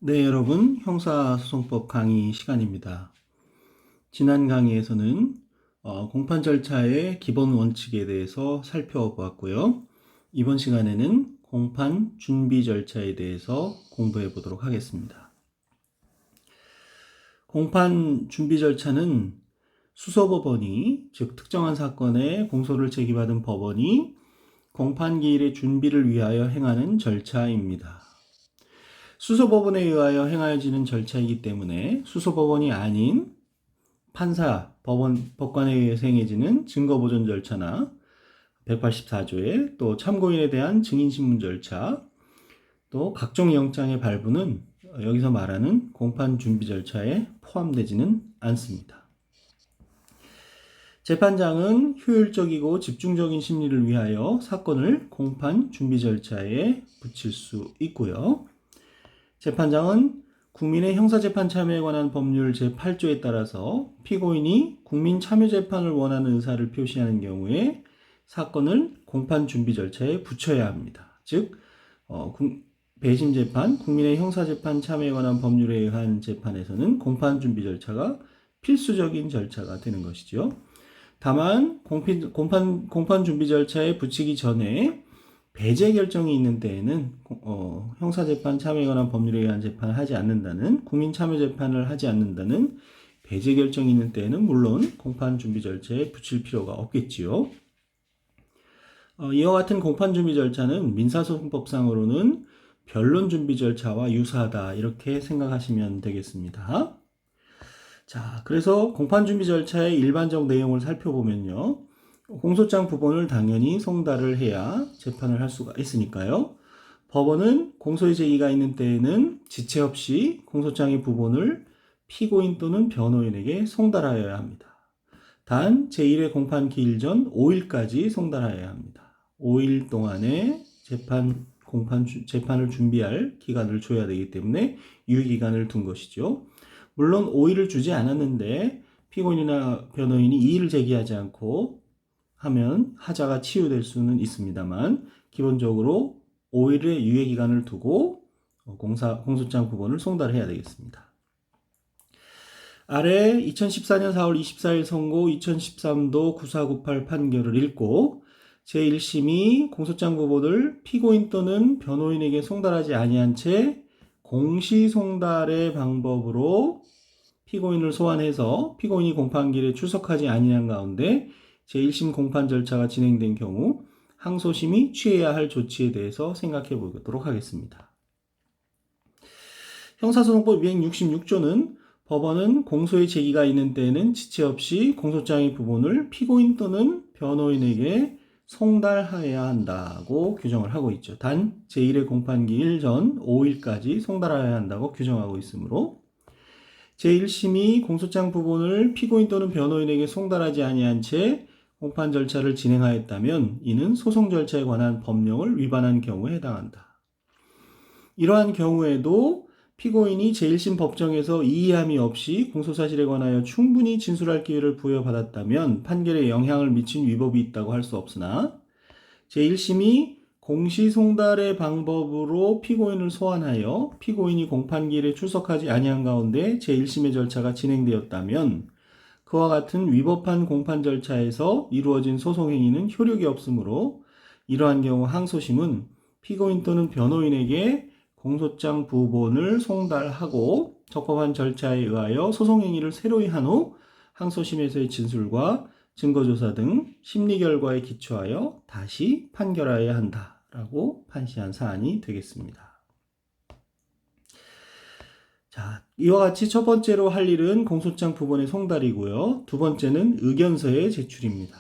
네, 여러분, 형사소송법 강의 시간입니다. 지난 강의에서는 공판 절차의 기본 원칙에 대해서 살펴보았고요. 이번 시간에는 공판 준비 절차에 대해서 공부해 보도록 하겠습니다. 공판 준비 절차는 수소법원이, 즉 특정한 사건에 공소를 제기받은 법원이 공판기일의 준비를 위하여 행하는 절차입니다. 수소법원에 의하여 행하여지는 절차이기 때문에 수소법원이 아닌 판사, 법관에 의해서 행해지는 증거보존 절차나 184조에 또 참고인에 대한 증인신문 절차, 또 각종 영장의 발부는 여기서 말하는 공판준비 절차에 포함되지는 않습니다. 재판장은 효율적이고 집중적인 심리를 위하여 사건을 공판준비 절차에 붙일 수 있고요. 재판장은 국민의 형사재판 참여에 관한 법률 제8조에 따라서 피고인이 국민참여재판을 원하는 의사를 표시하는 경우에 사건을 공판준비 절차에 붙여야 합니다. 즉 배심재판, 국민의 형사재판 참여에 관한 법률에 의한 재판에서는 공판준비 절차가 필수적인 절차가 되는 것이죠. 다만 공판준비 절차에 붙이기 전에 배제 결정이 있는 때에는 형사재판 참여에 관한 법률에 의한 재판을 하지 않는다는, 국민참여재판을 하지 않는다는 배제 결정이 있는 때에는 물론 공판준비 절차에 붙일 필요가 없겠지요. 이와 같은 공판준비 절차는 민사소송법상으로는 변론준비 절차와 유사하다, 이렇게 생각하시면 되겠습니다. 자, 그래서 공판준비 절차의 일반적 내용을 살펴보면요. 공소장 부본을 당연히 송달을 해야 재판을 할 수가 있으니까요. 법원은 공소의 제기가 있는 때에는 지체 없이 공소장의 부본을 피고인 또는 변호인에게 송달하여야 합니다. 단 제1회 공판 기일 전 5일까지 송달하여야 합니다. 5일 동안에 재판을 준비할 기간을 줘야 되기 때문에 유예기간을 둔 것이죠. 물론 5일을 주지 않았는데 피고인이나 변호인이 이의를 제기하지 않고 하면 하자가 치유될 수는 있습니다만 기본적으로 5일의 유예기간을 두고 공소장 부본을 송달해야 되겠습니다. 아래 2014년 4월 24일 선고 2013도 9498 판결을 읽고 제1심이 공소장 부본을 피고인 또는 변호인에게 송달하지 아니한 채 공시송달의 방법으로 피고인을 소환해서 피고인이 공판기일에 출석하지 아니한 가운데 제1심 공판 절차가 진행된 경우 항소심이 취해야 할 조치에 대해서 생각해 보도록 하겠습니다. 형사소송법 266조는 법원은 공소의 제기가 있는 때에는 지체 없이 공소장의 부본을 피고인 또는 변호인에게 송달하여야 한다고 규정을 하고 있죠. 단 제1회 공판기일 전 5일까지 송달하여야 한다고 규정하고 있으므로 제1심이 공소장 부본을 피고인 또는 변호인에게 송달하지 아니한 채 공판 절차를 진행하였다면 이는 소송 절차에 관한 법령을 위반한 경우에 해당한다. 이러한 경우에도 피고인이 제1심 법정에서 이의함이 없이 공소사실에 관하여 충분히 진술할 기회를 부여받았다면 판결에 영향을 미친 위법이 있다고 할 수 없으나 제1심이 공시송달의 방법으로 피고인을 소환하여 피고인이 공판기일에 출석하지 아니한 가운데 제1심의 절차가 진행되었다면 그와 같은 위법한 공판 절차에서 이루어진 소송행위는 효력이 없으므로 이러한 경우 항소심은 피고인 또는 변호인에게 공소장 부본을 송달하고 적법한 절차에 의하여 소송행위를 새로이 한 후 항소심에서의 진술과 증거조사 등 심리 결과에 기초하여 다시 판결하여야 한다라고 판시한 사안이 되겠습니다. 자, 이와 같이 첫 번째로 할 일은 공소장 부본의 송달이고요. 두 번째는 의견서의 제출입니다.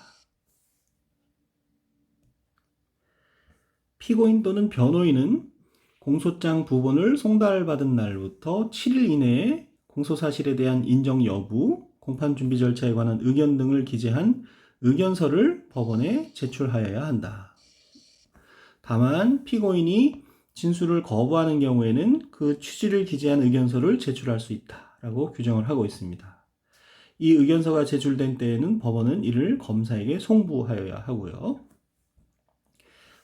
피고인 또는 변호인은 공소장 부본을 송달받은 날부터 7일 이내에 공소사실에 대한 인정 여부, 공판준비 절차에 관한 의견 등을 기재한 의견서를 법원에 제출하여야 한다. 다만 피고인이 진술을 거부하는 경우에는 그 취지를 기재한 의견서를 제출할 수 있다라고 규정을 하고 있습니다. 이 의견서가 제출된 때에는 법원은 이를 검사에게 송부하여야 하고요.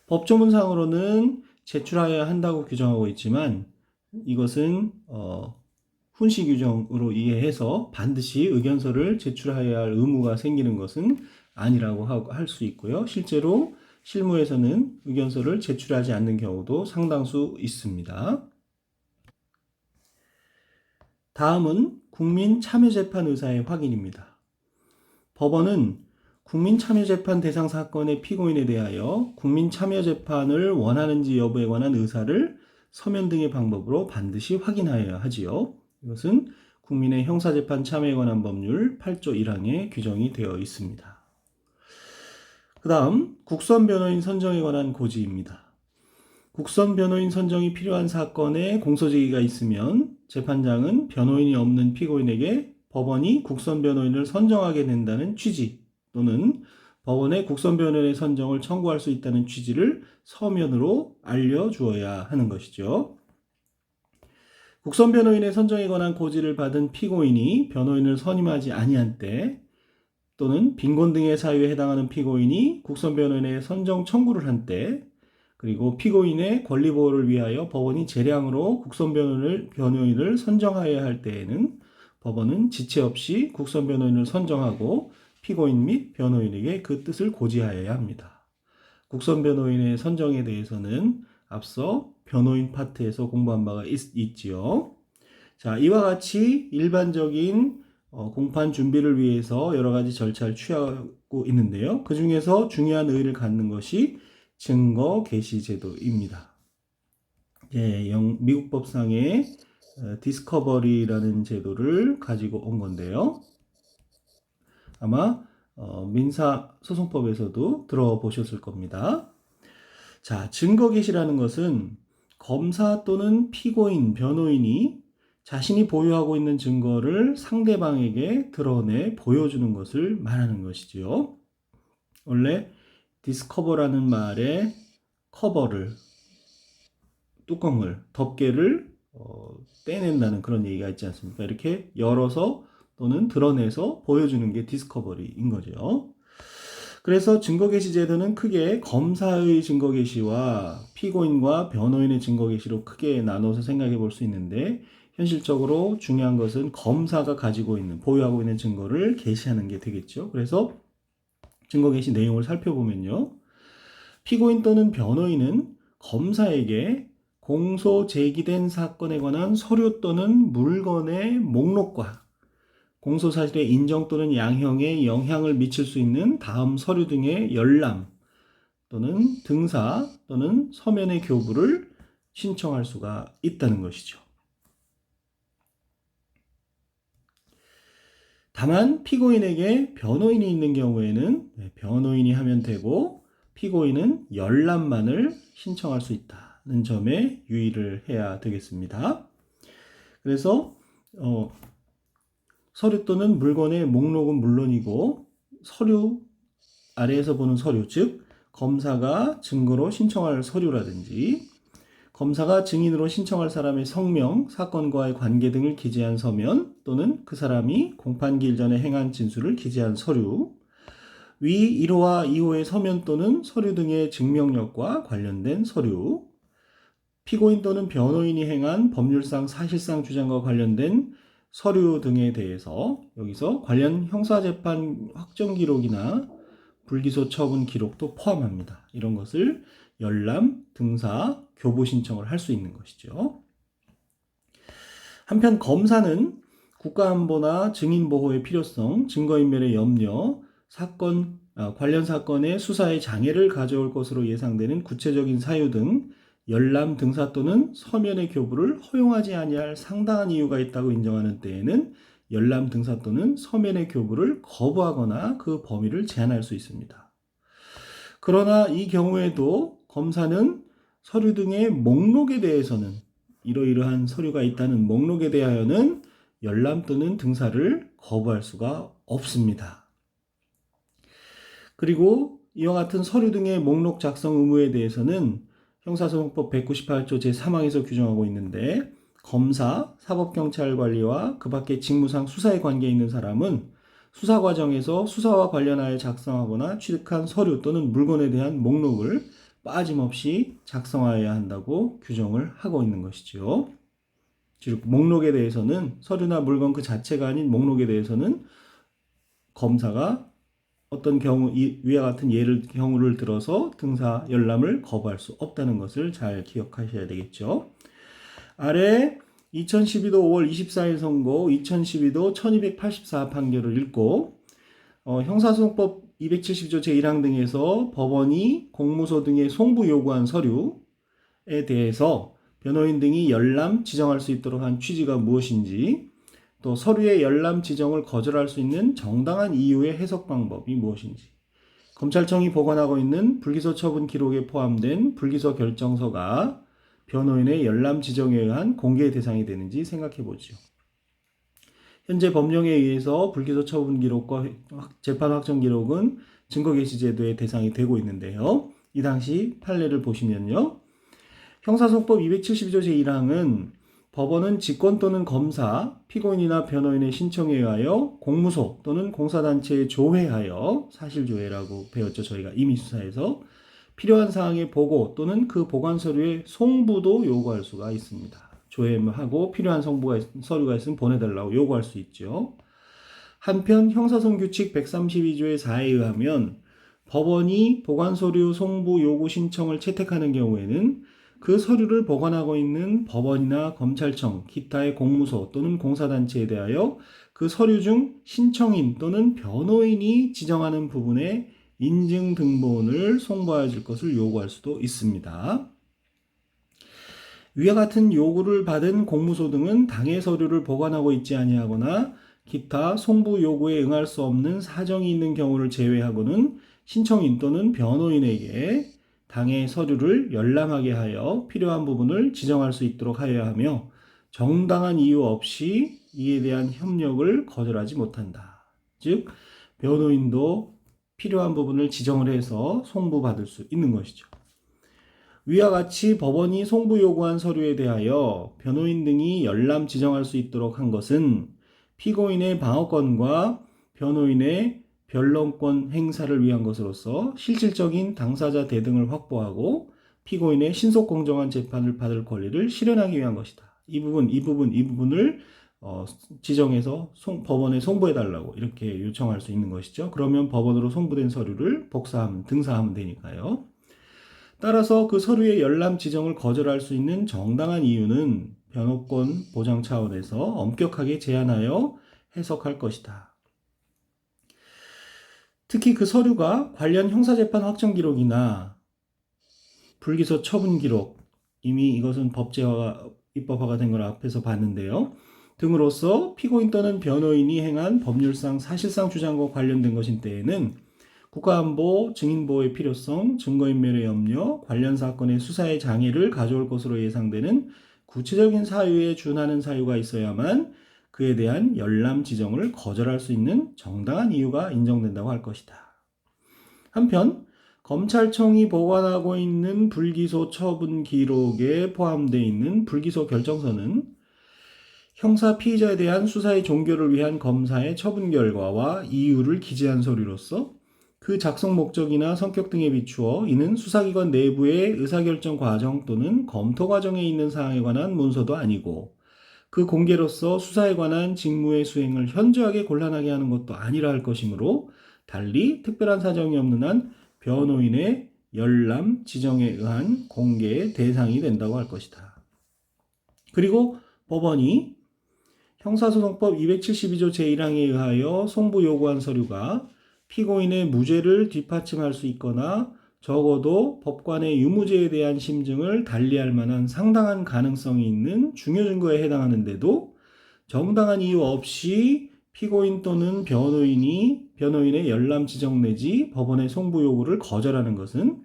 법조문상으로는 제출하여야 한다고 규정하고 있지만 이것은 훈시 규정으로 이해해서 반드시 의견서를 제출해야 할 의무가 생기는 것은 아니라고 할 수 있고요. 실제로 실무에서는 의견서를 제출하지 않는 경우도 상당수 있습니다. 다음은 국민참여재판 의사의 확인입니다. 법원은 국민참여재판 대상 사건의 피고인에 대하여 국민참여재판을 원하는지 여부에 관한 의사를 서면 등의 방법으로 반드시 확인하여야 하지요. 이것은 국민의 형사재판 참여에 관한 법률 8조 1항에 규정이 되어 있습니다. 그 다음 국선변호인 선정에 관한 고지입니다. 국선변호인 선정이 필요한 사건에 공소제기가 있으면 재판장은 변호인이 없는 피고인에게 법원이 국선변호인을 선정하게 된다는 취지 또는 법원에 국선변호인의 선정을 청구할 수 있다는 취지를 서면으로 알려주어야 하는 것이죠. 국선변호인의 선정에 관한 고지를 받은 피고인이 변호인을 선임하지 아니한 때 또는 빈곤 등의 사유에 해당하는 피고인이 국선변호인의 선정 청구를 한 때 그리고 피고인의 권리보호를 위하여 법원이 재량으로 국선변호인을 선정하여야 할 때에는 법원은 지체 없이 국선변호인을 선정하고 피고인 및 변호인에게 그 뜻을 고지하여야 합니다. 국선변호인의 선정에 대해서는 앞서 변호인 파트에서 공부한 바가 있지요. 자, 이와 같이 일반적인 공판 준비를 위해서 여러 가지 절차를 취하고 있는데요. 그 중에서 중요한 의의를 갖는 것이 증거 개시 제도입니다. 미국 법상의 디스커버리라는 제도를 가지고 온 건데요. 아마 민사소송법에서도 들어보셨을 겁니다. 자, 증거 개시라는 것은 검사 또는 피고인, 변호인이 자신이 보유하고 있는 증거를 상대방에게 드러내 보여주는 것을 말하는 것이지요. 원래 디스커버라는 말에 커버를, 뚜껑을, 덮개를 떼낸다는 그런 얘기가 있지 않습니까? 이렇게 열어서 또는 드러내서 보여주는 게 디스커버리인 거죠. 그래서 증거 개시 제도는 크게 검사의 증거 개시와 피고인과 변호인의 증거 개시로 크게 나눠서 생각해 볼 수 있는데 현실적으로 중요한 것은 검사가 가지고 있는, 보유하고 있는 증거를 개시하는 게 되겠죠. 그래서 증거 개시 내용을 살펴보면요. 피고인 또는 변호인은 검사에게 공소 제기된 사건에 관한 서류 또는 물건의 목록과 공소 사실의 인정 또는 양형에 영향을 미칠 수 있는 다음 서류 등의 열람 또는 등사 또는 서면의 교부를 신청할 수가 있다는 것이죠. 다만 피고인에게 변호인이 있는 경우에는 변호인이 하면 되고 피고인은 열람만을 신청할 수 있다는 점에 유의를 해야 되겠습니다. 그래서 서류 또는 물건의 목록은 물론이고 서류 아래에서 보는 서류, 즉 검사가 증거로 신청할 서류라든지 검사가 증인으로 신청할 사람의 성명, 사건과의 관계 등을 기재한 서면 또는 그 사람이 공판기일 전에 행한 진술을 기재한 서류, 위 1호와 2호의 서면 또는 서류 등의 증명력과 관련된 서류, 피고인 또는 변호인이 행한 법률상 사실상 주장과 관련된 서류 등에 대해서 여기서 관련 형사재판 확정 기록이나 불기소 처분 기록도 포함합니다. 이런 것을 열람, 등사, 교부 신청을 할 수 있는 것이죠. 한편 검사는 국가안보나 증인보호의 필요성, 증거인멸의 염려, 관련 사건의 수사에 장애를 가져올 것으로 예상되는 구체적인 사유 등 열람, 등사 또는 서면의 교부를 허용하지 아니할 상당한 이유가 있다고 인정하는 때에는 열람, 등사 또는 서면의 교부를 거부하거나 그 범위를 제한할 수 있습니다. 그러나 이 경우에도 검사는 서류 등의 목록에 대해서는 이러이러한 서류가 있다는 목록에 대하여는 열람 또는 등사를 거부할 수가 없습니다. 그리고 이와 같은 서류 등의 목록 작성 의무에 대해서는 형사소송법 198조 제3항에서 규정하고 있는데 검사, 사법경찰관리와 그 밖의 직무상 수사에 관계 있는 사람은 수사 과정에서 수사와 관련하여 작성하거나 취득한 서류 또는 물건에 대한 목록을 빠짐없이 작성하여야 한다고 규정을 하고 있는 것이죠. 즉 목록에 대해서는 서류나 물건 그 자체가 아닌 목록에 대해서는 검사가 어떤 경우 위와 같은 경우를 들어서 등사 열람을 거부할 수 없다는 것을 잘 기억하셔야 되겠죠. 아래 2012도 5월 24일 선고 2012도 1284 판결을 읽고 형사소송법 270조 제1항 등에서 법원이 공무소 등의 송부 요구한 서류에 대해서 변호인 등이 열람 지정할 수 있도록 한 취지가 무엇인지, 또 서류의 열람 지정을 거절할 수 있는 정당한 이유의 해석 방법이 무엇인지, 검찰청이 보관하고 있는 불기소 처분 기록에 포함된 불기소 결정서가 변호인의 열람 지정에 의한 공개의 대상이 되는지 생각해 보죠. 현재 법령에 의해서 불기소 처분 기록과 재판 확정 기록은 증거개시제도의 대상이 되고 있는데요. 이 당시 판례를 보시면요. 형사소송법 272조 제1항은 법원은 직권 또는 검사, 피고인이나 변호인의 신청에 의하여 공무소 또는 공사단체에 조회하여, 사실조회라고 배웠죠. 저희가 임의수사에서 필요한 사항의 보고 또는 그 보관 서류의 송부도 요구할 수가 있습니다. 조회하고 필요한 서류가 있으면 보내달라고 요구할 수 있죠. 한편 형사소송규칙 132조의 4에 의하면 법원이 보관 서류 송부 요구 신청을 채택하는 경우에는 그 서류를 보관하고 있는 법원이나 검찰청, 기타의 공무소 또는 공사단체에 대하여 그 서류 중 신청인 또는 변호인이 지정하는 부분에 인증 등본을 송부하여 줄 것을 요구할 수도 있습니다. 위와 같은 요구를 받은 공무소 등은 당해 서류를 보관하고 있지 아니하거나 기타 송부 요구에 응할 수 없는 사정이 있는 경우를 제외하고는 신청인 또는 변호인에게 당해 서류를 열람하게 하여 필요한 부분을 지정할 수 있도록 하여야 하며, 정당한 이유 없이 이에 대한 협력을 거절하지 못한다. 즉 변호인도 필요한 부분을 지정을 해서 송부받을 수 있는 것이죠. 위와 같이 법원이 송부 요구한 서류에 대하여 변호인 등이 열람 지정할 수 있도록 한 것은 피고인의 방어권과 변호인의 변론권 행사를 위한 것으로서 실질적인 당사자 대등을 확보하고 피고인의 신속 공정한 재판을 받을 권리를 실현하기 위한 것이다. 이 부분을 지정해서 법원에 송부해달라고 이렇게 요청할 수 있는 것이죠. 그러면 법원으로 송부된 서류를 등사하면 되니까요. 따라서 그 서류의 열람 지정을 거절할 수 있는 정당한 이유는 변호권 보장 차원에서 엄격하게 제한하여 해석할 것이다. 특히 그 서류가 관련 형사재판 확정 기록이나 불기소 처분 기록, 이미 이것은 입법화가 된 걸 앞에서 봤는데요. 등으로서 피고인 또는 변호인이 행한 법률상 사실상 주장과 관련된 것인 때에는 국가안보, 증인보호의 필요성, 증거인멸의 염려, 관련 사건의 수사의 장애를 가져올 것으로 예상되는 구체적인 사유에 준하는 사유가 있어야만 그에 대한 열람 지정을 거절할 수 있는 정당한 이유가 인정된다고 할 것이다. 한편 검찰청이 보관하고 있는 불기소 처분 기록에 포함되어 있는 불기소 결정서는 형사 피의자에 대한 수사의 종결을 위한 검사의 처분 결과와 이유를 기재한 서류로서 그 작성 목적이나 성격 등에 비추어 이는 수사기관 내부의 의사결정 과정 또는 검토 과정에 있는 사항에 관한 문서도 아니고 그 공개로서 수사에 관한 직무의 수행을 현저하게 곤란하게 하는 것도 아니라 할 것이므로 달리 특별한 사정이 없는 한 변호인의 열람 지정에 의한 공개의 대상이 된다고 할 것이다. 그리고 법원이 형사소송법 272조 제1항에 의하여 송부 요구한 서류가 피고인의 무죄를 뒷받침할 수 있거나 적어도 법관의 유무죄에 대한 심증을 달리할 만한 상당한 가능성이 있는 중요 증거에 해당하는데도 정당한 이유 없이 피고인 또는 변호인의 열람 지정 내지 법원의 송부 요구를 거절하는 것은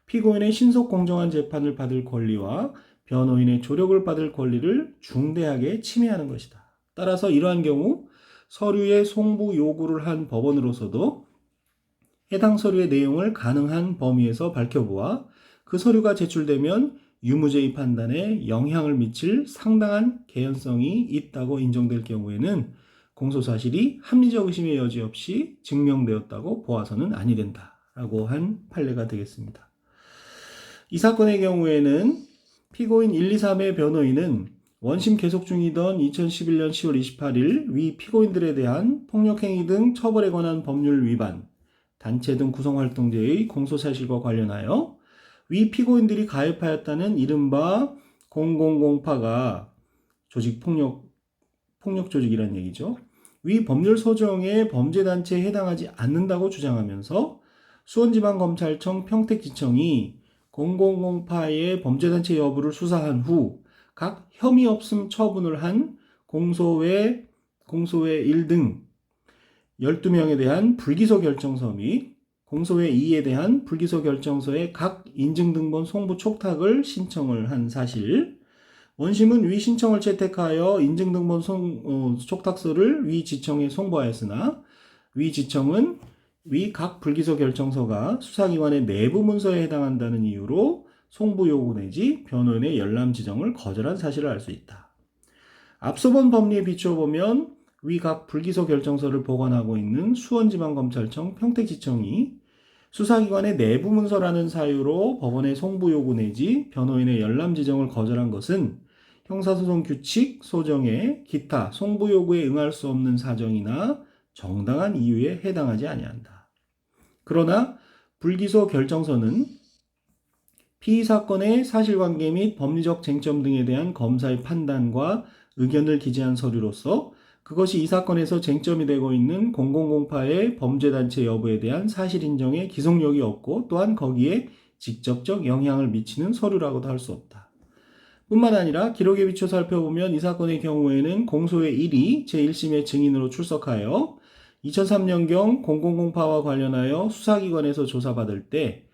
피고인의 신속 공정한 재판을 받을 권리와 변호인의 조력을 받을 권리를 중대하게 침해하는 것이다. 따라서 이러한 경우 서류의 송부 요구를 한 법원으로서도 해당 서류의 내용을 가능한 범위에서 밝혀보아 그 서류가 제출되면 유무죄의 판단에 영향을 미칠 상당한 개연성이 있다고 인정될 경우에는 공소사실이 합리적 의심의 여지 없이 증명되었다고 보아서는 아니 된다라고 한 판례가 되겠습니다. 이 사건의 경우에는 피고인 1, 2, 3의 변호인은 원심 계속 중이던 2011년 10월 28일 위 피고인들에 대한 폭력행위 등 처벌에 관한 법률 위반, 단체 등 구성활동제의 공소사실과 관련하여 위 피고인들이 가입하였다는 이른바 000파가 폭력 조직이란 얘기죠. 위 법률 소정의 범죄단체에 해당하지 않는다고 주장하면서 수원지방검찰청 평택지청이 000파의 범죄단체 여부를 수사한 후 각 혐의 없음 처분을 한 공소외 1 등 12명에 대한 불기소 결정서 및 공소외 2에 대한 불기소 결정서의 각 인증등본 송부 촉탁을 신청을 한 사실, 원심은 위 신청을 채택하여 인증등본 촉탁서를 위 지청에 송부하였으나 위 지청은 위 각 불기소 결정서가 수사기관의 내부 문서에 해당한다는 이유로 송부 요구 내지 변호인의 열람 지정을 거절한 사실을 알 수 있다. 앞서 본 법리에 비추어 보면 위 각 불기소 결정서를 보관하고 있는 수원지방검찰청 평택지청이 수사기관의 내부 문서라는 사유로 법원에 송부 요구 내지 변호인의 열람 지정을 거절한 것은 형사소송 규칙 소정의 기타 송부 요구에 응할 수 없는 사정이나 정당한 이유에 해당하지 아니한다. 그러나 불기소 결정서는 피의 사건의 사실관계 및 법리적 쟁점 등에 대한 검사의 판단과 의견을 기재한 서류로서 그것이 이 사건에서 쟁점이 되고 있는 000파의 범죄단체 여부에 대한 사실 인정에 기속력이 없고 또한 거기에 직접적 영향을 미치는 서류라고도 할 수 없다. 뿐만 아니라 기록에 비춰 살펴보면 이 사건의 경우에는 공소의 1이 제1심의 증인으로 출석하여 2003년경 000파와 관련하여 수사기관에서 조사받을 때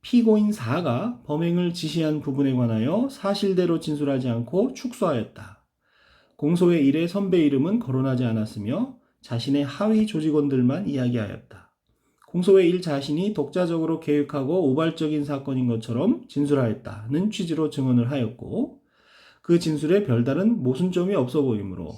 피고인 4가 범행을 지시한 부분에 관하여 사실대로 진술하지 않고 축소하였다. 공소의 1의 선배 이름은 거론하지 않았으며 자신의 하위 조직원들만 이야기하였다. 공소의 1 자신이 독자적으로 계획하고 우발적인 사건인 것처럼 진술하였다는 취지로 증언을 하였고 그 진술에 별다른 모순점이 없어 보이므로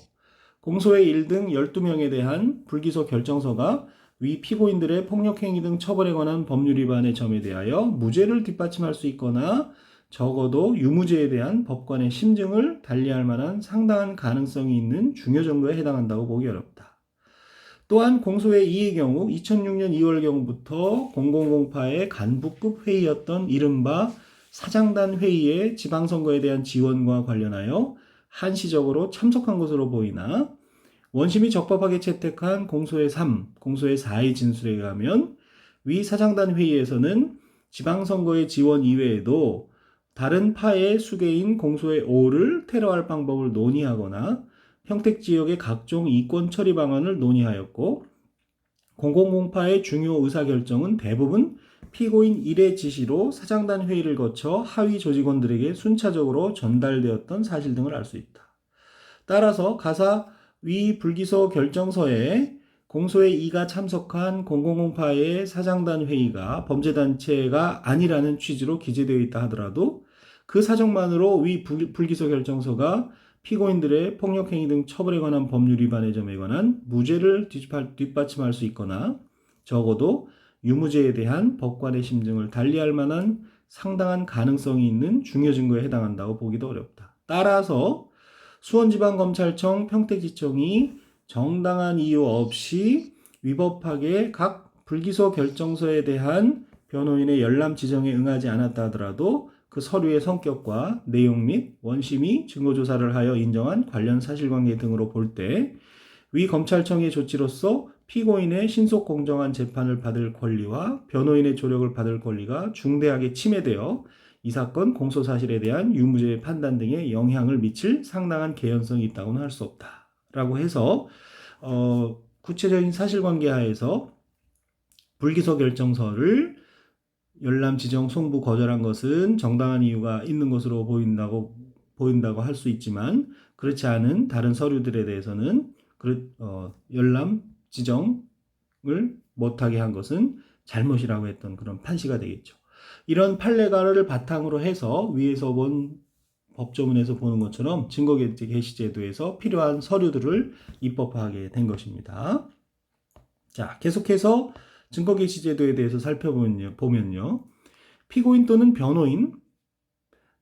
공소의 1 등 12명에 대한 불기소 결정서가 위 피고인들의 폭력행위 등 처벌에 관한 법률 위반의 점에 대하여 무죄를 뒷받침할 수 있거나 적어도 유무죄에 대한 법관의 심증을 달리할 만한 상당한 가능성이 있는 중요 정도에 해당한다고 보기 어렵다. 또한 공소의 2의 경우 2006년 2월경부터 000파의 간부급 회의였던 이른바 사장단 회의의 지방선거에 대한 지원과 관련하여 한시적으로 참석한 것으로 보이나 원심이 적법하게 채택한 공소의 3, 공소의 4의 진술에 의하면 위 사장단 회의에서는 지방선거의 지원 이외에도 다른 파의 수계인 공소의 5를 테러할 방법을 논의하거나 평택지역의 각종 이권 처리 방안을 논의하였고 000파의 중요 의사결정은 대부분 피고인 1의 지시로 사장단 회의를 거쳐 하위 조직원들에게 순차적으로 전달되었던 사실 등을 알 수 있다. 따라서 가사 위 불기소 결정서에 공소의 2가 참석한 000파의 사장단 회의가 범죄단체가 아니라는 취지로 기재되어 있다 하더라도 그 사정만으로 위 불기소 결정서가 피고인들의 폭력행위 등 처벌에 관한 법률 위반의 점에 관한 무죄를 뒷받침할 수 있거나 적어도 유무죄에 대한 법관의 심증을 달리할 만한 상당한 가능성이 있는 중요 증거에 해당한다고 보기도 어렵다. 따라서 수원지방검찰청 평택지청이 정당한 이유 없이 위법하게 각 불기소 결정서에 대한 변호인의 열람 지정에 응하지 않았다 하더라도 그 서류의 성격과 내용 및 원심이 증거조사를 하여 인정한 관련 사실관계 등으로 볼 때 위 검찰청의 조치로서 피고인의 신속 공정한 재판을 받을 권리와 변호인의 조력을 받을 권리가 중대하게 침해되어 이 사건 공소사실에 대한 유무죄 판단 등에 영향을 미칠 상당한 개연성이 있다고는 할 수 없다. 라고 해서 구체적인 사실관계 하에서 불기소 결정서를 열람 지정 송부 거절한 것은 정당한 이유가 있는 것으로 보인다고 할 수 있지만 그렇지 않은 다른 서류들에 대해서는 열람 지정을 못하게 한 것은 잘못이라고 했던 그런 판시가 되겠죠. 이런 판례가를 바탕으로 해서 위에서 본 법조문에서 보는 것처럼 증거개시제도에서 필요한 서류들을 입법하게 된 것입니다. 자, 계속해서 증거개시제도에 대해서 살펴보면요. 피고인 또는 변호인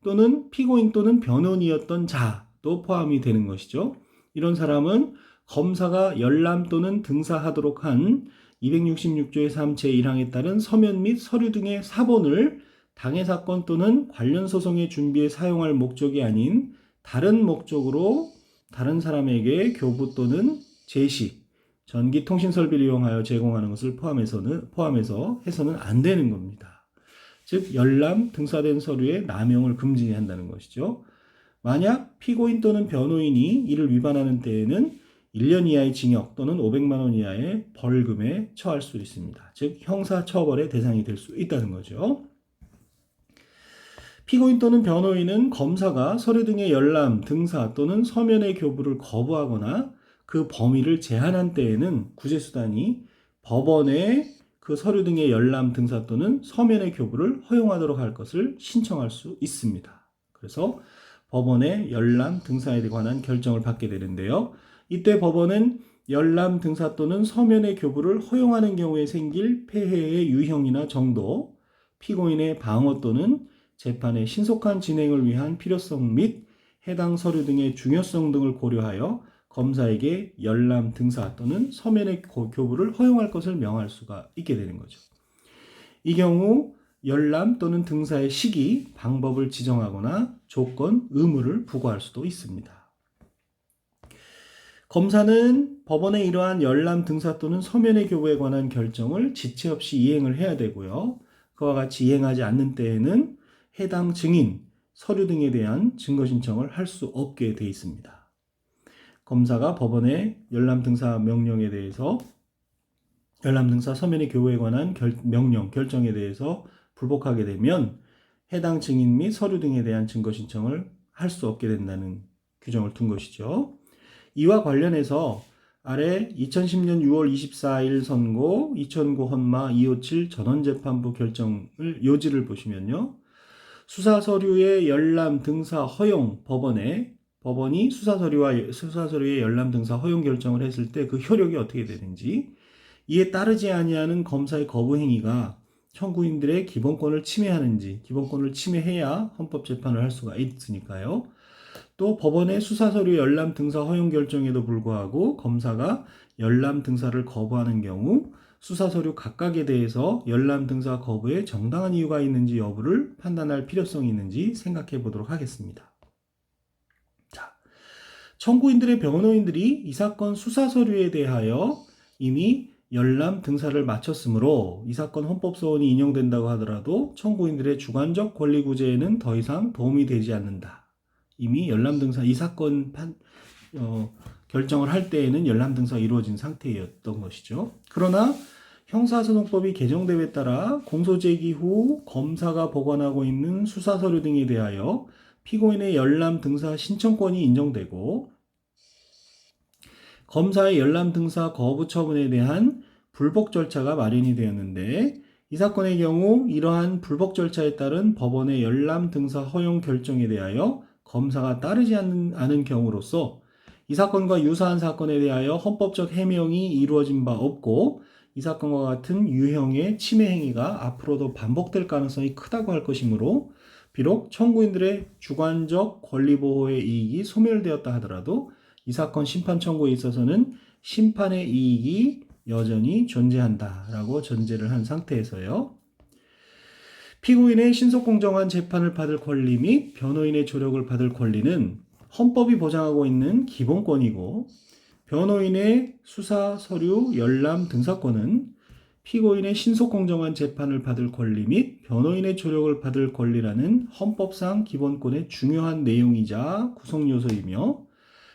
또는 피고인 또는 변호인이었던 자 것도 포함이 되는 것이죠. 이런 사람은 검사가 열람 또는 등사하도록 한 266조의 3 제1항에 따른 서면 및 서류 등의 사본을 당해 사건 또는 관련 소송의 준비에 사용할 목적이 아닌 다른 목적으로 다른 사람에게 교부 또는 제시, 전기 통신 설비를 이용하여 제공하는 것을 포함해서 해서는 안 되는 겁니다. 즉 열람 등사된 서류의 남용을 금지한다는 것이죠. 만약 피고인 또는 변호인이 이를 위반하는 때에는 1년 이하의 징역 또는 500만 원 이하의 벌금에 처할 수 있습니다. 즉 형사처벌의 대상이 될 수 있다는 거죠. 피고인 또는 변호인은 검사가 서류 등의 열람, 등사 또는 서면의 교부를 거부하거나 그 범위를 제한한 때에는 구제수단이 법원에 그 서류 등의 열람, 등사 또는 서면의 교부를 허용하도록 할 것을 신청할 수 있습니다. 그래서 법원의 열람, 등사에 관한 결정을 받게 되는데요. 이때 법원은 열람, 등사 또는 서면의 교부를 허용하는 경우에 생길 폐해의 유형이나 정도, 피고인의 방어 또는 재판의 신속한 진행을 위한 필요성 및 해당 서류 등의 중요성 등을 고려하여 검사에게 열람, 등사 또는 서면의 교부를 허용할 것을 명할 수가 있게 되는 거죠. 이 경우 열람 또는 등사의 시기, 방법을 지정하거나 조건, 의무를 부과할 수도 있습니다. 검사는 법원의 이러한 열람, 등사 또는 서면의 교부에 관한 결정을 지체 없이 이행을 해야 되고요. 그와 같이 이행하지 않는 때에는 해당 증인, 서류 등에 대한 증거 신청을 할 수 없게 되어 있습니다. 검사가 법원의 열람 등사 명령에 대해서 열람 등사 서면의 교부에 관한 명령, 결정에 대해서 불복하게 되면 해당 증인 및 서류 등에 대한 증거 신청을 할 수 없게 된다는 규정을 둔 것이죠. 이와 관련해서 아래 2010년 6월 24일 선고 2009 헌마 257 전원재판부 결정을 요지를 보시면요. 수사서류의 열람 등사 허용 법원이 수사서류의 열람 등사 허용 결정을 했을 때 그 효력이 어떻게 되는지, 이에 따르지 아니하는 검사의 거부 행위가 청구인들의 기본권을 침해하는지, 기본권을 침해해야 헌법재판을 할 수가 있으니까요. 또 법원의 수사서류 열람 등사 허용 결정에도 불구하고 검사가 열람 등사를 거부하는 경우 수사서류 각각에 대해서 열람 등사 거부에 정당한 이유가 있는지 여부를 판단할 필요성이 있는지 생각해 보도록 하겠습니다. 자, 청구인들의 변호인들이 이 사건 수사서류에 대하여 이미 열람 등사를 마쳤으므로 이 사건 헌법소원이 인용된다고 하더라도 청구인들의 주관적 권리 구제에는 더 이상 도움이 되지 않는다. 이미 열람 등사 이 사건 결정을 할 때에는 열람 등사가 이루어진 상태였던 것이죠. 그러나 형사소송법이 개정됨에 따라 공소제기 후 검사가 보관하고 있는 수사서류 등에 대하여 피고인의 열람 등사 신청권이 인정되고 검사의 열람 등사 거부 처분에 대한 불복 절차가 마련이 되었는데, 이 사건의 경우 이러한 불복 절차에 따른 법원의 열람 등사 허용 결정에 대하여 검사가 따르지 않은 경우로서 이 사건과 유사한 사건에 대하여 헌법적 해명이 이루어진 바 없고 이 사건과 같은 유형의 침해 행위가 앞으로도 반복될 가능성이 크다고 할 것이므로 비록 청구인들의 주관적 권리 보호의 이익이 소멸되었다 하더라도 이 사건 심판 청구에 있어서는 심판의 이익이 여전히 존재한다라고 전제를 한 상태에서요. 피고인의 신속공정한 재판을 받을 권리 및 변호인의 조력을 받을 권리는 헌법이 보장하고 있는 기본권이고, 변호인의 수사 서류 열람 등사권은 피고인의 신속공정한 재판을 받을 권리 및 변호인의 조력을 받을 권리라는 헌법상 기본권의 중요한 내용이자 구성요소이며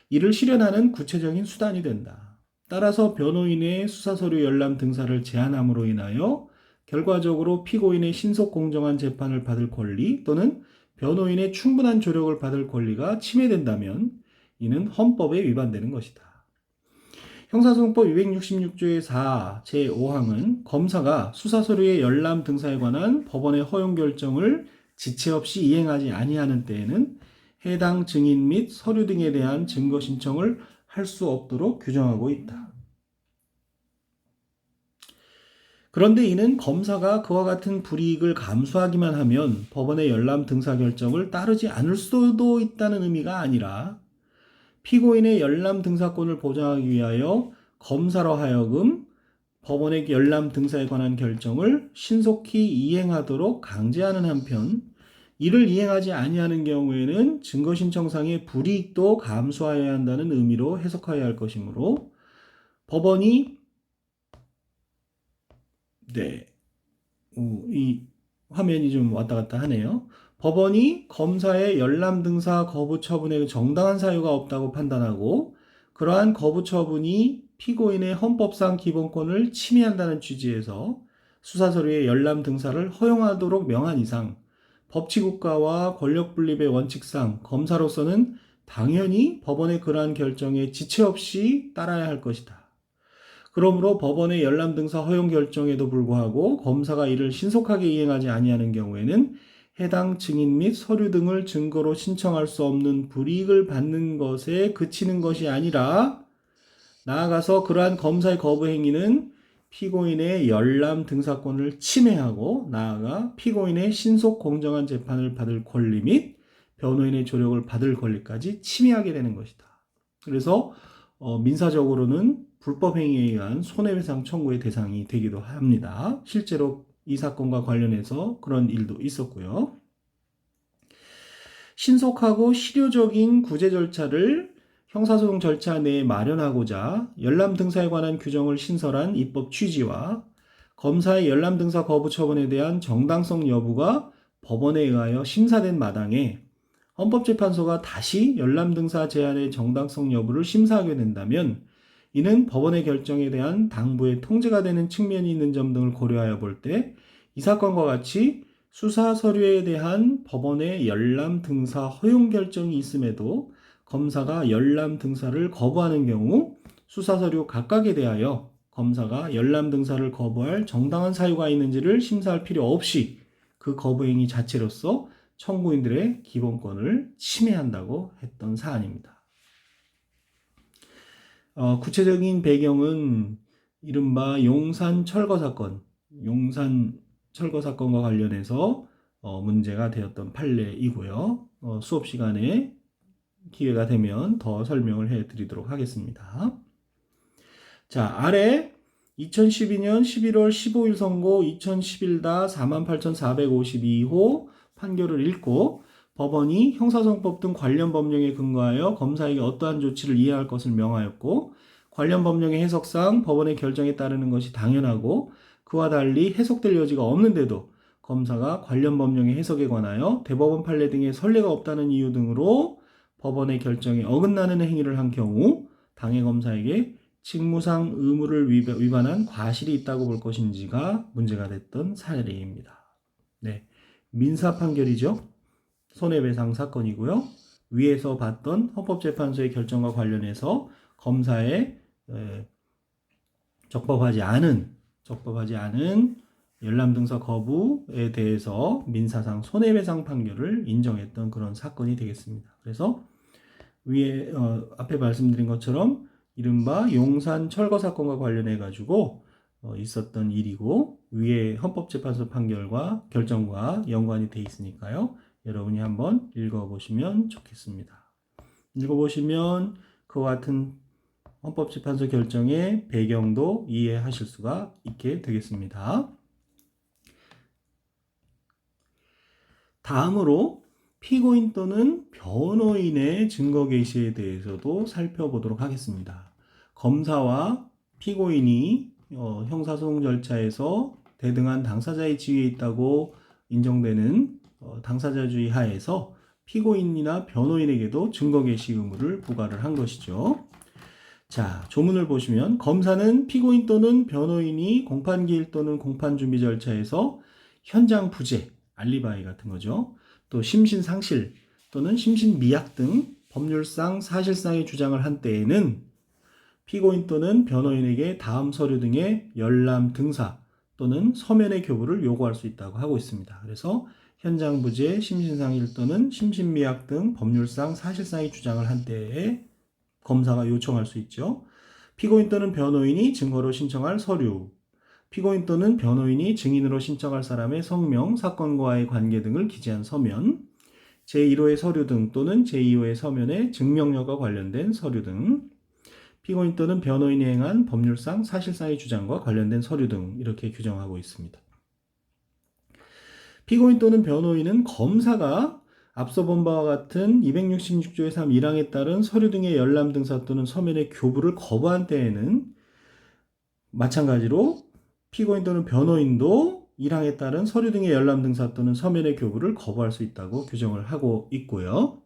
이를 실현하는 구체적인 수단이 된다. 따라서 변호인의 수사서류 열람 등사를 제한함으로 인하여 결과적으로 피고인의 신속공정한 재판을 받을 권리 또는 변호인의 충분한 조력을 받을 권리가 침해된다면 이는 헌법에 위반되는 것이다. 형사소송법 266조의 4 제5항은 검사가 수사서류의 열람 등사에 관한 법원의 허용 결정을 지체 없이 이행하지 아니하는 때에는 해당 증인 및 서류 등에 대한 증거 신청을 할 수 없도록 규정하고 있다. 그런데 이는 검사가 그와 같은 불이익을 감수하기만 하면 법원의 열람 등사 결정을 따르지 않을 수도 있다는 의미가 아니라 피고인의 열람 등사권을 보장하기 위하여 검사로 하여금 법원의 열람 등사에 관한 결정을 신속히 이행하도록 강제하는 한편, 이를 이행하지 아니하는 경우에는 증거신청상의 불이익도 감수하여야 한다는 의미로 해석하여야 할 것이므로, 법원이 이 화면이 좀 왔다 갔다 하네요. 법원이 검사의 열람 등사 거부 처분에 정당한 사유가 없다고 판단하고 그러한 거부 처분이 피고인의 헌법상 기본권을 침해한다는 취지에서 수사서류의 열람 등사를 허용하도록 명한 이상 법치국가와 권력분립의 원칙상 검사로서는 당연히 법원의 그러한 결정에 지체 없이 따라야 할 것이다. 그러므로 법원의 열람 등사 허용 결정에도 불구하고 검사가 이를 신속하게 이행하지 아니하는 경우에는 해당 증인 및 서류 등을 증거로 신청할 수 없는 불이익을 받는 것에 그치는 것이 아니라 나아가서 그러한 검사의 거부 행위는 피고인의 열람 등사권을 침해하고 나아가 피고인의 신속 공정한 재판을 받을 권리 및 변호인의 조력을 받을 권리까지 침해하게 되는 것이다. 그래서 민사적으로는 불법 행위에 의한 손해배상 청구의 대상이 되기도 합니다. 실제로 이 사건과 관련해서 그런 일도 있었고요. 신속하고 실효적인 구제 절차를 형사소송 절차 내에 마련하고자 열람 등사에 관한 규정을 신설한 입법 취지와 검사의 열람 등사 거부 처분에 대한 정당성 여부가 법원에 의하여 심사된 마당에 헌법재판소가 다시 열람 등사 제한의 정당성 여부를 심사하게 된다면 이는 법원의 결정에 대한 당부의 통제가 되는 측면이 있는 점 등을 고려하여 볼 때 이 사건과 같이 수사 서류에 대한 법원의 열람 등사 허용 결정이 있음에도 검사가 열람 등사를 거부하는 경우 수사 서류 각각에 대하여 검사가 열람 등사를 거부할 정당한 사유가 있는지를 심사할 필요 없이 그 거부 행위 자체로서 청구인들의 기본권을 침해한다고 했던 사안입니다. 구체적인 배경은 이른바 용산 철거 사건과 관련해서 문제가 되었던 판례이고요. 수업 시간에 기회가 되면 더 설명을 해드리도록 하겠습니다. 자, 아래 2012년 11월 15일 선고 2011-48,452호 판결을 읽고 법원이 형사소송법 등 관련 법령에 근거하여 검사에게 어떠한 조치를 이행할 것을 명하였고 관련 법령의 해석상 법원의 결정에 따르는 것이 당연하고 그와 달리 해석될 여지가 없는데도 검사가 관련 법령의 해석에 관하여 대법원 판례 등의 선례가 없다는 이유 등으로 법원의 결정에 어긋나는 행위를 한 경우 당해 검사에게 직무상 의무를 위반한 과실이 있다고 볼 것인지가 문제가 됐던 사례입니다. 네, 민사 판결이죠. 손해배상 사건이고요. 위에서 봤던 헌법재판소의 결정과 관련해서 검사의 적법하지 않은 열람 등사 거부에 대해서 민사상 손해배상 판결을 인정했던 그런 사건이 되겠습니다. 그래서 위에 앞에 말씀드린 것처럼 이른바 용산 철거 사건과 관련해 가지고 있었던 일이고 위에 헌법재판소 판결과 결정과 연관이 돼 있으니까요. 여러분이 한번 읽어보시면 좋겠습니다. 읽어보시면 그와 같은 헌법재판소 결정의 배경도 이해하실 수가 있게 되겠습니다. 다음으로 피고인 또는 변호인의 증거 개시에 대해서도 살펴보도록 하겠습니다. 검사와 피고인이 형사소송 절차에서 대등한 당사자의 지위에 있다고 인정되는 당사자주의 하에서 피고인이나 변호인에게도 증거 개시 의무를 부과를 한 것이죠. 자, 조문을 보시면 검사는 피고인 또는 변호인이 공판기일 또는 공판준비 절차에서 현장 부재, 알리바이 같은 거죠. 또 심신상실 또는 심신미약 등 법률상 사실상의 주장을 한 때에는 피고인 또는 변호인에게 다음 서류 등의 열람 등사 또는 서면의 교부를 요구할 수 있다고 하고 있습니다. 그래서 현장 부재, 심신상실 또는 심신미약 등 법률상 사실상의 주장을 한 때에 검사가 요청할 수 있죠. 피고인 또는 변호인이 증거로 신청할 서류, 피고인 또는 변호인이 증인으로 신청할 사람의 성명, 사건과의 관계 등을 기재한 서면, 제1호의 서류 등 또는 제2호의 서면의 증명력과 관련된 서류 등, 피고인 또는 변호인이 행한 법률상 사실상의 주장과 관련된 서류 등 이렇게 규정하고 있습니다. 피고인 또는 변호인은 검사가 앞서 본 바와 같은 266조의 3 1항에 따른 서류 등의 열람 등사 또는 서면의 교부를 거부한 때에는 마찬가지로 피고인 또는 변호인도 1항에 따른 서류 등의 열람 등사 또는 서면의 교부를 거부할 수 있다고 규정을 하고 있고요.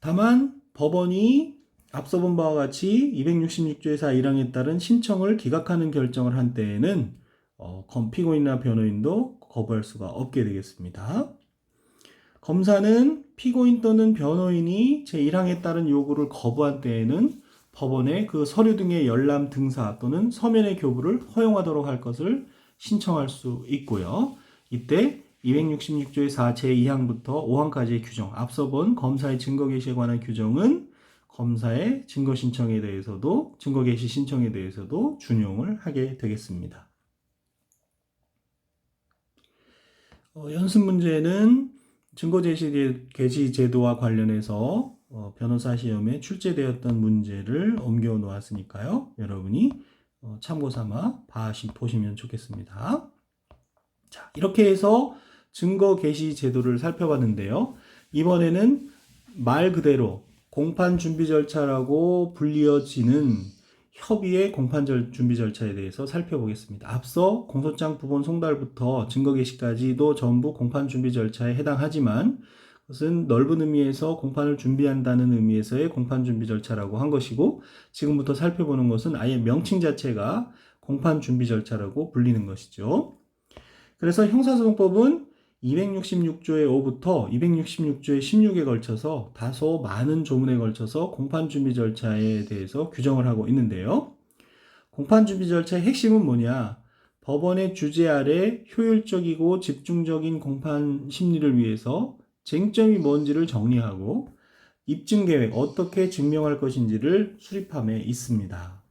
다만 법원이 앞서 본 바와 같이 266조의 4 1항에 따른 신청을 기각하는 결정을 한 때에는 피고인이나 변호인도 거부할 수가 없게 되겠습니다. 검사는 피고인 또는 변호인이 제1항에 따른 요구를 거부한 때에는 법원에 그 서류 등의 열람 등사 또는 서면의 교부를 허용하도록 할 것을 신청할 수 있고요. 이때 266조의 4 제2항부터 5항까지의 규정, 앞서 본 검사의 증거 개시에 관한 규정은 검사의 증거 신청에 대해서도, 증거 개시 신청에 대해서도 준용을 하게 되겠습니다. 연습 문제는 증거 개시 제도와 관련해서 변호사 시험에 출제되었던 문제를 옮겨 놓았으니까요. 여러분이 참고 삼아 보시면 좋겠습니다. 자, 이렇게 해서 증거 개시 제도를 살펴봤는데요. 이번에는 말 그대로 공판 준비 절차라고 불리어지는 협의의 공판 준비 절차에 대해서 살펴보겠습니다. 앞서 공소장 부본 송달부터 증거 개시까지도 전부 공판 준비 절차에 해당하지만 그것은 넓은 의미에서 공판을 준비한다는 의미에서의 공판 준비 절차라고 한 것이고, 지금부터 살펴보는 것은 아예 명칭 자체가 공판 준비 절차라고 불리는 것이죠. 그래서 형사소송법은 266조의 5부터 266조의 16에 걸쳐서 다소 많은 조문에 걸쳐서 공판준비 절차에 대해서 규정을 하고 있는데요. 공판준비 절차의 핵심은 뭐냐? 법원의 주재 아래 효율적이고 집중적인 공판 심리를 위해서 쟁점이 뭔지를 정리하고 입증계획, 어떻게 증명할 것인지를 수립함에 있습니다.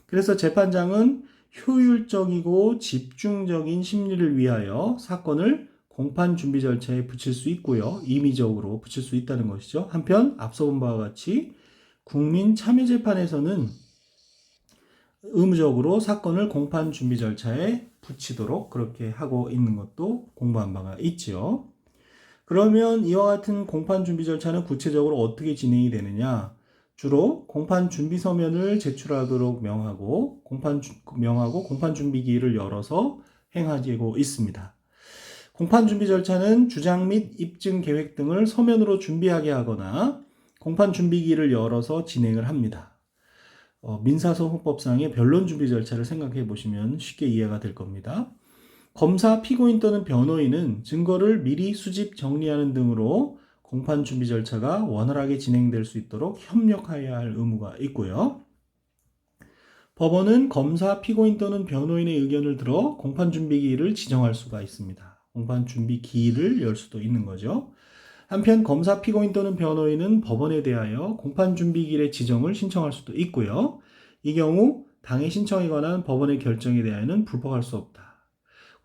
그래서 재판장은 효율적이고 집중적인 심리를 위하여 사건을 공판 준비 절차에 붙일 수 있고요. 임의적으로 붙일 수 있다는 것이죠. 한편 앞서 본 바와 같이 국민 참여 재판에서는 의무적으로 사건을 공판 준비 절차에 붙이도록 그렇게 하고 있는 것도 공부한 바가 있죠. 그러면 이와 같은 공판 준비 절차는 구체적으로 어떻게 진행이 되느냐? 주로 공판 준비 서면을 제출하도록 명하고 공판 준비 기일을 열어서 행하고 있습니다. 공판 준비 절차는 주장 및 입증 계획 등을 서면으로 준비하게 하거나 공판 준비 기일을 열어서 진행을 합니다. 민사소송법상의 변론 준비 절차를 생각해 보시면 쉽게 이해가 될 겁니다. 검사, 피고인 또는 변호인은 증거를 미리 수집, 정리하는 등으로 공판 준비 절차가 원활하게 진행될 수 있도록 협력해야 할 의무가 있고요. 법원은 검사, 피고인 또는 변호인의 의견을 들어 공판 준비 기일을 지정할 수가 있습니다. 공판 준비 기일을 열 수도 있는 거죠. 한편 검사, 피고인 또는 변호인은 법원에 대하여 공판 준비 기일의 지정을 신청할 수도 있고요. 이 경우 당해 신청에 관한 법원의 결정에 대하여는 불복할 수 없다.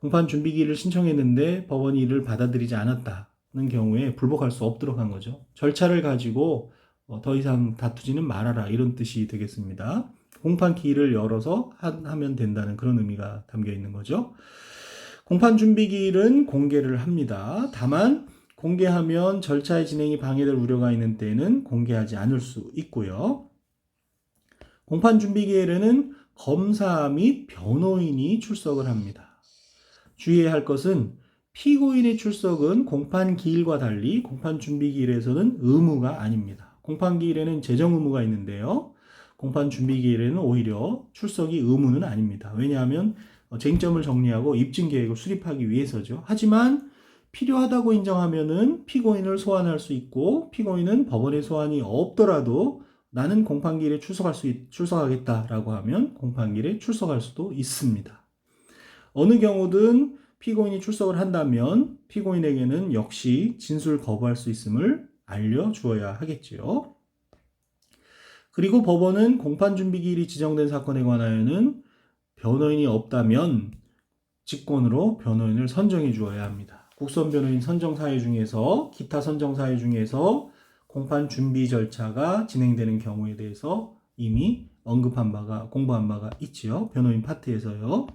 공판 준비 기일을 신청했는데 법원이 이를 받아들이지 않았다는 경우에 불복할 수 없도록 한 거죠. 절차를 가지고 더 이상 다투지는 말아라, 이런 뜻이 되겠습니다. 공판 기일을 열어서 하면 된다는 그런 의미가 담겨 있는 거죠. 공판 준비 기일은 공개를 합니다. 다만 공개하면 절차의 진행이 방해될 우려가 있는 때에는 공개하지 않을 수 있고요. 공판 준비 기일에는 검사 및 변호인이 출석을 합니다. 주의해야 할 것은 피고인의 출석은 공판 기일과 달리 공판 준비 기일에서는 의무가 아닙니다. 공판 기일에는 재정 의무가 있는데요. 공판 준비 기일에는 오히려 출석이 의무는 아닙니다. 왜냐하면 쟁점을 정리하고 입증 계획을 수립하기 위해서죠. 하지만 필요하다고 인정하면은 피고인을 소환할 수 있고, 피고인은 법원의 소환이 없더라도 나는 공판 기일에 출석하겠다라고 하면 공판 기일에 출석할 수도 있습니다. 어느 경우든 피고인이 출석을 한다면 피고인에게는 역시 진술 거부할 수 있음을 알려주어야 하겠지요. 그리고 법원은 공판 준비 기일이 지정된 사건에 관하여는 변호인이 없다면 직권으로 변호인을 선정해 주어야 합니다. 국선 변호인 선정 사유 중에서 기타 선정 사유 중에서 공판 준비 절차가 진행되는 경우에 대해서 이미 공부한 바가 있지요. 변호인 파트에서요.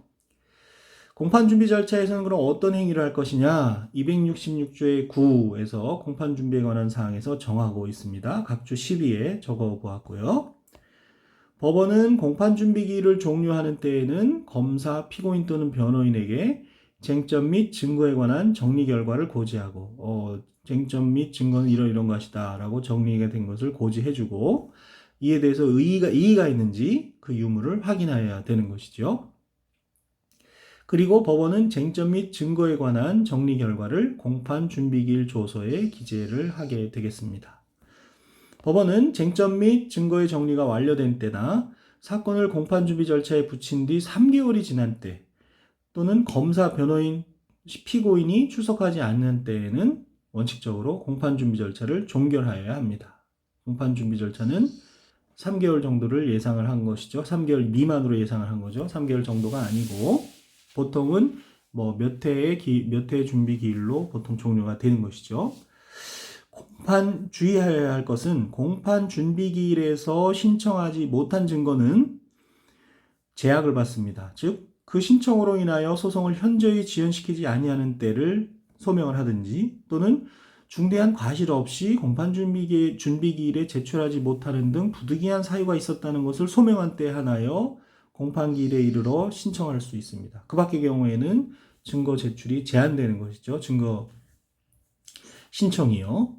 공판 준비 절차에서는 그럼 어떤 행위를 할 것이냐? 266조의 9에서 공판 준비에 관한 사항에서 정하고 있습니다. 각주 12에 적어 보았고요. 법원은 공판 준비 기일을 종료하는 때에는 검사, 피고인 또는 변호인에게 쟁점 및 증거에 관한 정리 결과를 고지하고 쟁점 및 증거는 이런 것이다 라고 정리가 된 것을 고지해주고 이에 대해서 이의가 있는지 그 유무를 확인해야 되는 것이죠. 그리고 법원은 쟁점 및 증거에 관한 정리 결과를 공판 준비기일 조서에 기재를 하게 되겠습니다. 법원은 쟁점 및 증거의 정리가 완료된 때나 사건을 공판 준비 절차에 붙인 뒤 3개월이 지난 때 또는 검사, 변호인, 피고인이 출석하지 않는 때에는 원칙적으로 공판 준비 절차를 종결하여야 합니다. 공판 준비 절차는 3개월 정도를 예상을 한 것이죠. 3개월 미만으로 예상을 한 거죠. 3개월 정도가 아니고 보통은 몇 회의 준비 기일로 보통 종료가 되는 것이죠. 주의해야 할 것은 공판 준비 기일에서 신청하지 못한 증거는 제약을 받습니다. 즉, 그 신청으로 인하여 소송을 현저히 지연시키지 아니하는 때를 소명을 하든지 또는 중대한 과실 없이 공판 준비 기일에 제출하지 못하는 등 부득이한 사유가 있었다는 것을 소명한 때 하나여 공판 기일에 이르러 신청할 수 있습니다. 그 밖의 경우에는 증거 제출이 제한되는 것이죠. 증거 신청이요.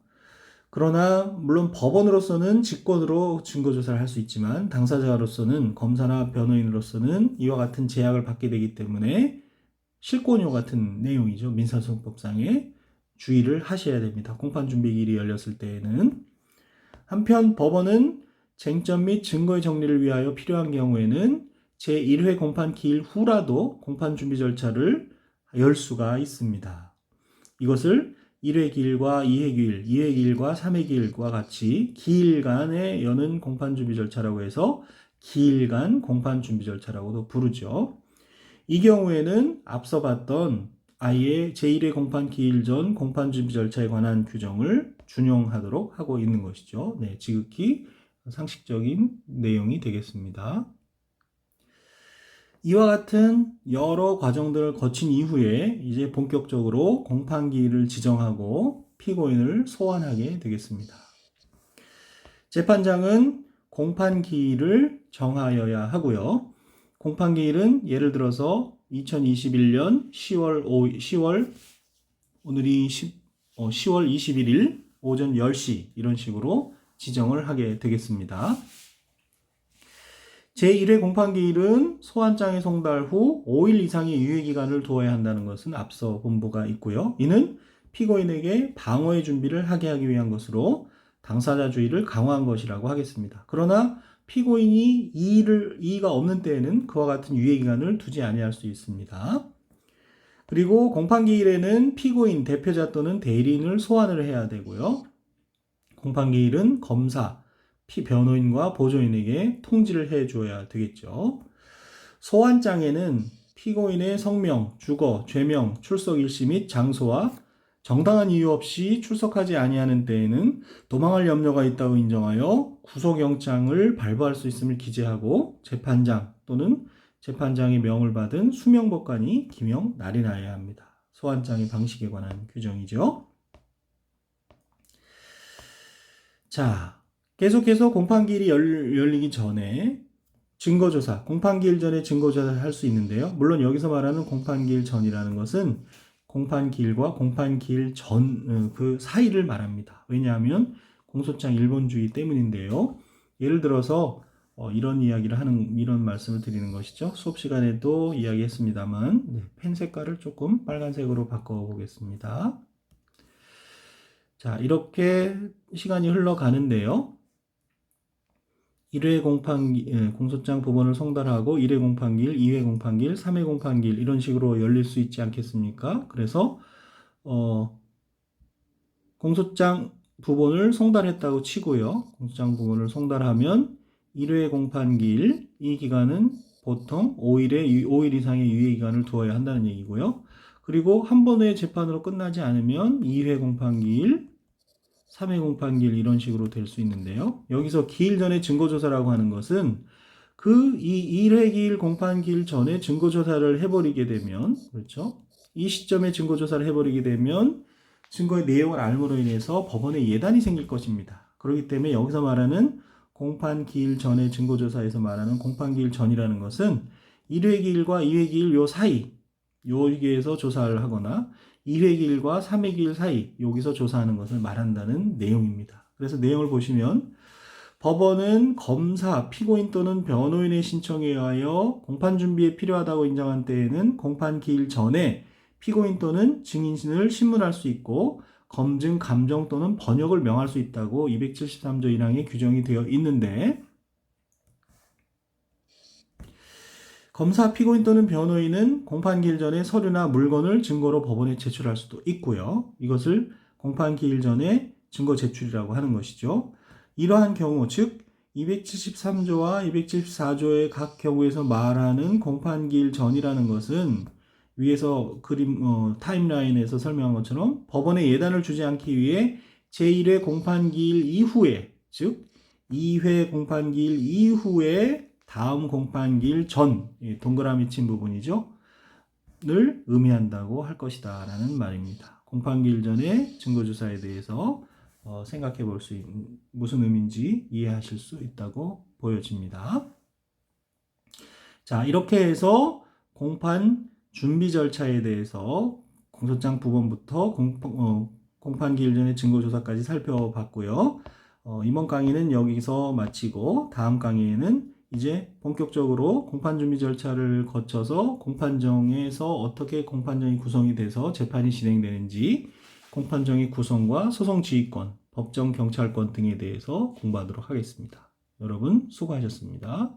그러나 물론 법원으로서는 직권으로 증거조사를 할 수 있지만 당사자로서는 검사나 변호인으로서는 이와 같은 제약을 받게 되기 때문에 실권료 같은 내용이죠. 민사소송법상에 주의를 하셔야 됩니다. 공판 준비 기일이 열렸을 때에는. 한편 법원은 쟁점 및 증거의 정리를 위하여 필요한 경우에는 제1회 공판 기일 후라도 공판 준비 절차를 열 수가 있습니다. 이것을 1회 기일과 2회 기일, 2회 기일과 3회 기일과 같이 기일간에 여는 공판 준비 절차라고 해서 기일간 공판 준비 절차라고도 부르죠. 이 경우에는 앞서 봤던 아예 제1회 공판 기일 전 공판 준비 절차에 관한 규정을 준용하도록 하고 있는 것이죠. 네, 지극히 상식적인 내용이 되겠습니다. 이와 같은 여러 과정들을 거친 이후에 이제 본격적으로 공판기일을 지정하고 피고인을 소환하게 되겠습니다. 재판장은 공판기일을 정하여야 하고요. 공판기일은 예를 들어서 2021년 10월 오늘이 10월 21일 오전 10시 이런 식으로 지정을 하게 되겠습니다. 제1회 공판기일은 소환장의 송달 후 5일 이상의 유예기간을 두어야 한다는 것은 앞서 본 바가 있고요. 이는 피고인에게 방어의 준비를 하게 하기 위한 것으로 당사자주의를 강화한 것이라고 하겠습니다. 그러나 피고인이 이의가 없는 때에는 그와 같은 유예기간을 두지 아니할 수 있습니다. 그리고 공판기일에는 피고인, 대표자 또는 대리인을 소환을 해야 되고요. 공판기일은 검사, 변호인과 보조인에게 통지를 해줘야 되겠죠. 소환장에는 피고인의 성명, 주거, 죄명, 출석 일시 및 장소와 정당한 이유 없이 출석하지 아니하는 때에는 도망할 염려가 있다고 인정하여 구속영장을 발부할 수 있음을 기재하고 재판장 또는 재판장의 명을 받은 수명법관이 기명 날인하여야 합니다. 소환장의 방식에 관한 규정이죠. 자, 계속해서 공판기일이 열리기 전에 증거조사, 공판기일 전에 증거조사를 할 수 있는데요. 물론 여기서 말하는 공판기일 전이라는 것은 공판기일과 공판기일 전 그 사이를 말합니다. 왜냐하면 공소장 일본주의 때문인데요. 예를 들어서 이런 말씀을 드리는 것이죠. 수업 시간에도 이야기했습니다만 펜 색깔을 조금 빨간색으로 바꿔보겠습니다. 자, 이렇게 시간이 흘러가는데요. 1회 공소장 부본을 송달하고 1회 공판기일, 2회 공판기일, 3회 공판기일 이런 식으로 열릴 수 있지 않겠습니까? 그래서 공소장 부본을 송달했다고 치고요. 공소장 부본을 송달하면 1회 공판기일 이 기간은 보통 5일 이상의 유예기간을 두어야 한다는 얘기고요. 그리고 한 번의 재판으로 끝나지 않으면 2회 공판기일, 3회 공판기일 이런 식으로 될 수 있는데요. 여기서 기일 전에 증거조사라고 하는 것은 이 1회 기일 공판기일 전에 증거조사를 해버리게 되면, 그렇죠? 이 시점에 증거조사를 해버리게 되면 증거의 내용을 알므로 인해서 법원에 예단이 생길 것입니다. 그렇기 때문에 여기서 말하는 공판기일 전의 증거조사에서 말하는 공판기일 전이라는 것은 1회 기일과 2회 기일 요 사이, 여기에서 조사를 하거나 2회 기일과 3회 기일 사이, 여기서 조사하는 것을 말한다는 내용입니다. 그래서 내용을 보시면 법원은 검사, 피고인 또는 변호인의 신청에 의하여 공판 준비에 필요하다고 인정한 때에는 공판 기일 전에 피고인 또는 증인을 신문할 수 있고 검증, 감정 또는 번역을 명할 수 있다고 273조 1항에 규정이 되어 있는데, 검사, 피고인 또는 변호인은 공판기일 전에 서류나 물건을 증거로 법원에 제출할 수도 있고요. 이것을 공판기일 전에 증거 제출이라고 하는 것이죠. 이러한 경우, 즉 273조와 274조의 각 경우에서 말하는 공판기일 전이라는 것은 위에서 타임라인에서 설명한 것처럼 법원에 예단을 주지 않기 위해 제1회 공판기일 이후에, 즉 2회 공판기일 이후에 다음 공판기일 전, 동그라미 친 부분이죠. 를 의미한다고 할 것이다 라는 말입니다. 공판기일 전에 증거조사에 대해서 생각해 볼 수 있는, 무슨 의미인지 이해하실 수 있다고 보여집니다. 자, 이렇게 해서 공판 준비 절차에 대해서 공소장 부번부터 공판기일 전의 증거조사까지 살펴봤고요. 이번 강의는 여기서 마치고 다음 강의에는 이제 본격적으로 공판 준비 절차를 거쳐서 공판정에서 어떻게 공판정이 구성이 돼서 재판이 진행되는지, 공판정의 구성과 소송 지휘권, 법정 경찰권 등에 대해서 공부하도록 하겠습니다. 여러분 수고하셨습니다.